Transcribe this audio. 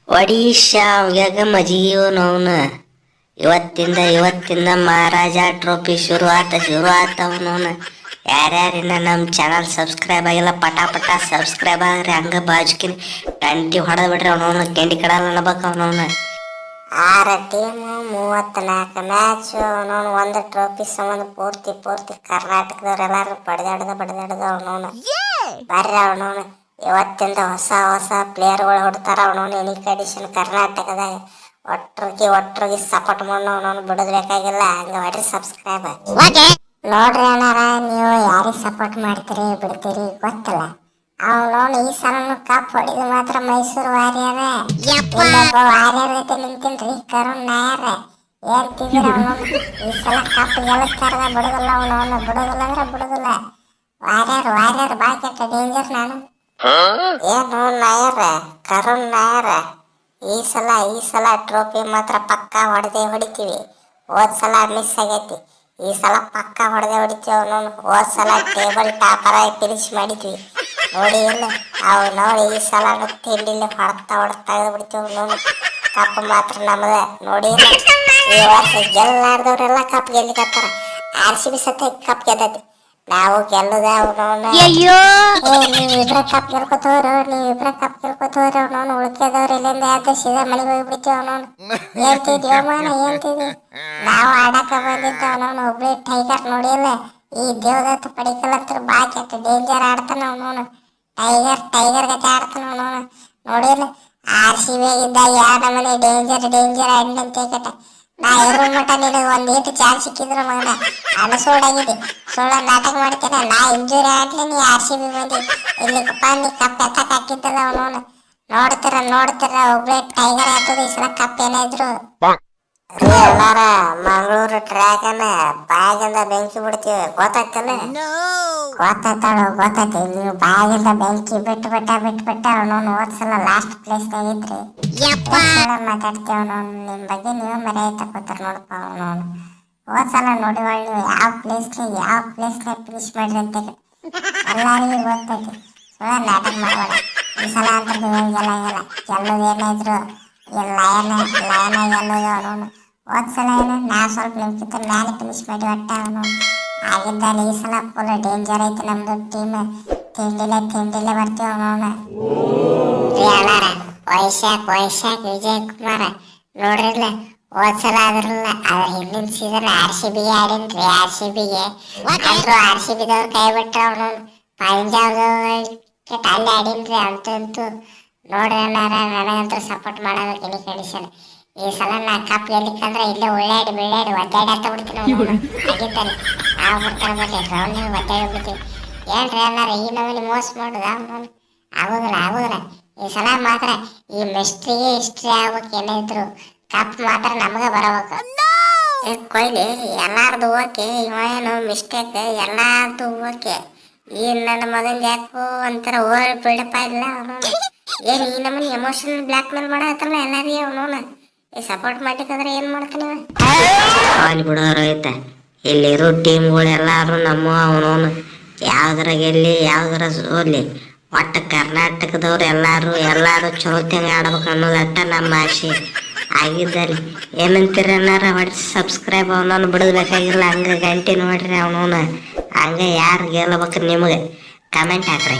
ಒಡಿಶಾ ಅವ್ಯಾಗ ಮಜಿಯವನವನ ಇವತ್ತಿಂದ ಮಹಾರಾಜ ಟ್ರೋಫಿ ಶುರು ಆತವನವನ. ಯಾರ್ಯಾರಿನ ನಮ್ಮ ಚಾನಲ್ ಸಬ್ಸ್ಕ್ರೈಬ್ ಆಗಿಲ್ಲ ಪಟ ಸಬ್ಸ್ಕ್ರೈಬ್ ಆಗ್ರಿ. ಹಂಗ ಬಾಜುಕಿನ ಟಂಟಿ ಹೊಡೆದ್ ಬಿಡ್ರಿ. ಅವನವನ ಕೆಂಡಿ ಕಡಲ್ಲ ಅನ್ಬೇಕು. ಅವನವನ 6 ಟೀಮು 34 ಮ್ಯಾಚು. ಅವನವನು ಒಂದು ಟ್ರೋಫಿ ಸಂಬಂಧ ಪೂರ್ತಿ ಕರ್ನಾಟಕದವ್ರೆಲ್ಲಾರು ಬಡ್ದಾಡ್ದ ಅವನವನು ಬರ್ರಿ. ಅವನವನು ಇವತ್ತಿಂದ ಹೊಸ ಪ್ಲೇಯರ್ಗಳು ಹೊಡ್ತಾರ. ಅವನವನು ಎನಿಕ್ ಅಡಿಷನ್ ಕರ್ನಾಟಕದಾಗ ಒಟ್ರಿಗೆ ಸಪೋರ್ಟ್ ಮಾಡಿ ಅವನವನು ಬಿಡೋದು ಬೇಕಾಗಿಲ್ಲ. ಹಂಗ ಮಾಡ್ರಿ ಸಬ್ಸ್ಕ್ರೈಬ್ ನೋಡ್ರಿ. ಅಣ್ಣಾರ ನೀವು ಯಾರಿಗೆ ಸಪೋರ್ಟ್ ಮಾಡ್ತೀರಿ ಬಿಡ್ತೀರಿ ಗೊತ್ತಿಲ್ಲ. ಅವನವನು ಈ ಸಲ ಕಪ್ ಹೊಡಿದು ಮಾತ್ರ ಮೈಸೂರು ವಾರಿಯರ್. ಇನ್ನೊಬ್ಬ ವಾರಿಯರ್ ಐತೆ ನಿಂತಿನ್ರಿ ಕರುಣ್ ನಾಯರ್. ಏನ್ ತಿಂದಿರ ಅವನವನು ಈ ಸಲ ಕಪ್ ಗೆಲ್ಲಿಸ್ತಾರ. ಬಿಡುದಿಲ್ಲ ಅವನವನು, ಬಿಡುದಿಲ್ಲ ಅಂದ್ರೆ ಬಿಡುದಿಲ್ಲ. ವಾರಿಯರ್ ಬಾ ಕೆಟ್ಟ ಡೇಂಜರ್. ನಾನು ಏನು ನಾಯರ್ ಕರುಣ್ ನಾಯರ್ ಈ ಸಲ ಟ್ರೋಫಿ ಮಾತ್ರ ಪಕ್ಕಾ ಹೊಡಿತೀವಿ. ಹೋದ್ ಸಲ ಮಿಸ್ ಆಗೈತಿ, ಈ ಸಲ ಪಕ್ಕಾ ಹೊಡಿತೀವಿ. ಅವನವನು ಹೋದ್ ಸಲ ಟೇಬಲ್ ಟಾಪರ್ ಆಗಿ ಫಿನಿಶ್ ಮಾಡಿದ್ವಿ ನೋಡಿ. ಇಲ್ಲ ನೋಡಿ ಈ ಸಲ ತಿಂಡಿಲಿ ಹೊಡ್ತಾ ಬಿಡ್ತೀವಿ. ಅವನವನು ಕಪ್ ಮಾತ್ರ ನಮ್ಮದ ನೋಡಿ. ಈ ವರ್ಷ ಗೆಲ್ಲಾರ್ದವ್ರೆಲ್ಲ ಕಪ್ ಗೆಲ್ಲಿಕತ್ತಾರ. RCB ಸತ್ತ ಕಪ್ ಗೆದ್ದೈತಿ, ನಾವು ಗೆಲ್ಲುದ. ಅವನವನು ನೀವಿಬ್ರ ಕಪ್ ಗೆಲ್ಕೋತವ್ರು ಅವನವನು ಉಳ್ಕೆದವ್ರು ಇಲ್ಲಿಂದ ಯಾವ್ದು ಸೀದಾ ಮನೆಗೆ ಹೋಗ್ಬಿಡ್ತೀವಿ. ಅವನವನು ಹೇಳ್ತಿದ್ವಿ ಮಾನ ಹೇಳ್ತಿದ್ವಿ. ನಾವು ಆಡಕ ಬಂದಿದ್ದ ಅವನವನು ಒಬ್ಬಳಿ ಟೈಗರ್ ನೋಡಿಲ್ಲ. ಈ ದೇವದತ್ತ ಪಡಿಕಲ್ ಹತ್ರ ಬಾ ಕೆಟ್ಟ ಡೇಂಜರ್ ಆಡ್ತಾನ. ಅವನವನು ಟೈಗರ್ ಗತೆ ಆಡ್ತಾನ. ಅವನವನು ನೋಡಿಲ್ಲ. RCB ಇದ್ದಾಗ ಯಾವ ನಮ್ಮನೆ ಡೇಂಜರ್ ಆಡಿನಂತೆ ಕೆಟ್ಟ. ನಾ ಇರೋ ಮಟ್ಟ ನಿನಗೆ ಒಂದು ಏಟು ಚಾನ್ಸ್ ಸಿಕ್ಕಿದ್ರು ಮಗನ ಅನಸೋಡಾಗಿದೆ. ಸುಳ್ಳ ನಾಟಕ ಮಾಡ್ತೇನೆ. ನಾ ಇಂಜುರಿ ಆಡ್ಲಿ ನೀ RCB ಬಂದಿ ಇಲ್ಲಿ ನೀ ಕಪ್ ಎತ್ತಕ್ಕೆ ಹಾಕಿದ್ದಲ್ಲ. ಅವನವನು ನೋಡ್ತೀರ ಒಬ್ಬಳೆ ಟೈಗರ್ ಹಾಕೋದು ಈ ಸಲ ಕಪ್ ಏನಾದ್ರು ಎಲ್ಲಾರ ಮಂಗಳೂರು ಟ್ರ್ಯಾಕನ್ನ ಬಾಗಿಂದ ಬೆಂಕಿ ಬಿಡ್ತೀವಿ. ಗೊತ್ತಾಗ್ತಲ್ಲ ಗೊತ್ತೈತಿ. ನೀವು ಬಾಗಿಂದ ಬೆಂಕಿ ಬಿಟ್ಬಿಟ್ಟ ಅವನವನು ಹೋದ್ಸಲ ಲಾಸ್ಟ್ ಪ್ಲೇಸ್ನಾಗ ಇದ್ರಿ. ಮಾತಾಡ್ತೀವಿ ಅವನವನು ನಿಮ್ಮ ಬಗ್ಗೆ ನೀವು ಮರ್ಯಾದೆ ತಗೋತಾರ ನೋಡಪ್ಪ. ಅವನವನು ಹೋದ್ಸಲ ನೋಡಿ ನೀವು ಯಾವ ಪ್ಲೇಸ್ನಾಗ ಫಿನಿಶ್ ಮಾಡ್ರಿ ಅಂತ ಎಲ್ಲರಿಗೂ ಗೊತ್ತೈತಿ. ನಾಟಕ ಮಾಡಬೇಡ. ಈ ಸಲ ಅಂತ ಗೆಲ್ಲೋದೇನಿದ್ರು ಲಯನ ಗೆಲ್ಲೋದು. ಅವನವನು ಹೋದ್ಸಲ ನಾವು ಸ್ವಲ್ಪ ನಿಮ್ಗಿಂತ ಮ್ಯಾಲೆ ಫಿನಿಶ್ ಮಾಡಿ ಒಟ್ಟ ಅವನವನು ಆಗಿದ್ದಾನೆ. ಈ ಸಲ ಫುಲ್ ಡೇಂಜರ್ ಐತಿ ನಮ್ದು ಟೀಮ್. ತಿಂಡಿಲೆ ಬರ್ತೀವಿ. ಅವನವನು ವೈಶಾಖ್ ವಿಜಯ್ ಕುಮಾರ್ ನೋಡ್ರಿಲ್ಲ. ಹೋದ್ಸಲ ಆದ್ರಲ್ಲ ಅದ್ರ ಹಿಂದಿನ ಸೀಸನ್ RCB ಆಡಿನ್ರಿ. ಆದ್ರೂ RCBದವ್ರು ಕೈ ಬಿಟ್ರ. ಅವನವನು ಪಂಜಾಬ್ದವ್ರು ಅಲ್ಲಿ ಆಡಿನ್ರಿ. ಅಂತೂ ನೋಡ್ರಿ ಅಣ್ಣಾರ ನನಗಂತೂ ಸಪೋರ್ಟ್ ಮಾಡೋದಕ್ಕೆ ಎನಿ ಕಂಡೀಷನ್. ಈ ಸಲ ನಾ ಕಪ್ ಗೆಲ್ಲಿಕಂದ್ರೆ ಇಲ್ಲೇ ಉಳ್ಳಾಡಿ ಒದ್ದಾಡಿ ಅಂತ ಬಿಡ್ತೀನಿ. ಆಗಿದ್ದಾನೆ ನಾವು ಬಿಡ್ತಾರ ಬರ್ಲಿ ಗ್ರೌಂಡ್ ಒದ್ದಾಡಿ ಬಿಡ್ತೀವಿ. ಏನ್ರಿ ಅಣ್ಣಾರ ಈ ನಮ್ಮಲ್ಲಿ ಮೋಸ ಮಾಡುದ? ಅವನವನು ಆಗುದಿಲ್ಲ. ಈ ಸಲ ಮಾತ್ರ ಈ ಹಿಸ್ಟ್ರಿ ಆಗ್ಬೇಕು. ಏನಿದ್ರು ಕಪ್ ಮಾತ್ರ ನಮಗೆ ಬರಬೇಕು. ಕೊಯ್ಲಿ ಎಲ್ಲಾರ್ದು ಓಕೆ, ಏನು ಮಿಸ್ಟೇಕ್ ಎಲ್ಲಾರ್ದು ಓಕೆ. ಈ ನನ್ನ ಮಗನ್ ಯಾಕೋ ಒಂಥರ ಓವರ್ ಬಿಲ್ಡಪ್ ಇಲ್ಲ. ಅವನವನು ಏನು ಈ ನಮ್ಮನ್ನ ಎಮೋಷನಲ್ ಬ್ಲ್ಯಾಕ್ ಮೇಲ್ ಮಾಡತ್ತಲ್ಲ ಎಲ್ಲಾರಿಗೆ. ಅವನವನು ಈ ಸಪೋರ್ಟ್ ಮಾಡ್ಲಿಕ್ಕಂದ್ರೆ ಏನ್ ಮಾಡ್ತಾನೆ ಅಲ್ಲಿ ಬಿಡೋರು ಐತೆ. ಇಲ್ಲಿರೋ ಟೀಮ್ಗಳು ಎಲ್ಲಾರು ನಮ್ಮ ಅವನವನು ಯಾವ್ದಾರ ಗೆಲ್ಲಿ ಯಾವ್ದಾರ ಸೋಲಿ ಒಟ್ಟು ಕರ್ನಾಟಕದವ್ರು ಎಲ್ಲಾರು ಚಲೋತ್ಯಂಗ ಆಡ್ಬೇಕು ಅನ್ನೋದು ಅಟ್ಟ ನಮ್ಮ ಆಸೆ ಆಗಿದ್ದಲ್ಲಿ. ಏನಂತೀರ ಅನ್ನಾರ ಹೊಡಿಸಿ ಸಬ್ಸ್ಕ್ರೈಬ್ ಅವನವನು ಬಿಡೋದು ಬೇಕಾಗಿಲ್ಲ. ಹಂಗೆ ಗಂಟೆ ನೋಡ್ರಿ. ಅವನವನು ಹಂಗೆ ಯಾರು ಗೆಲ್ಲಬೇಕು ನಿಮಗೆ ಕಮೆಂಟ್ ಹಾಕ್ರಿ.